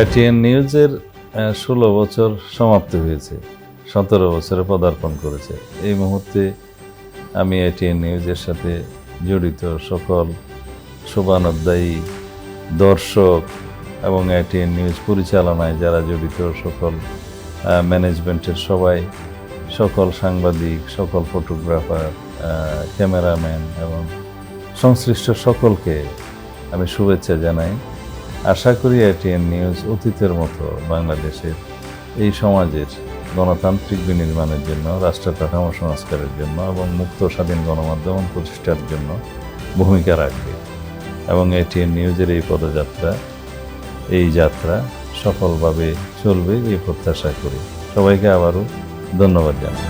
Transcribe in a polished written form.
ATN নিউজের ১৬ বছর সমাপ্তি হয়েছে, ১৭ বছরে পদার্পণ করেছে। এই মুহূর্তে আমি এটিএন নিউজের সাথে জড়িত সকল শুভানুধ্যায়ী দর্শক এবং এটিএন নিউজ পরিচালনায় যারা জড়িত সকল ম্যানেজমেন্টের সবাই, সকল সাংবাদিক, সকল ফটোগ্রাফার, ক্যামেরাম্যান এবং সংশ্লিষ্ট সকলকে আমি শুভেচ্ছা জানাই। আশা করি এটিএন নিউজ অতীতের মতো বাংলাদেশের এই সমাজের গণতান্ত্রিক বিনির্মাণের জন্য, রাষ্ট্র কাঠামো সংস্কারের জন্য এবং মুক্ত স্বাধীন গণমাধ্যম প্রতিষ্ঠার জন্য ভূমিকা রাখবে এবং এটিএন নিউজের এই পদযাত্রা, এই যাত্রা সফলভাবে চলবে এই প্রত্যাশা করি। সবাইকে আবারও ধন্যবাদ জানাই।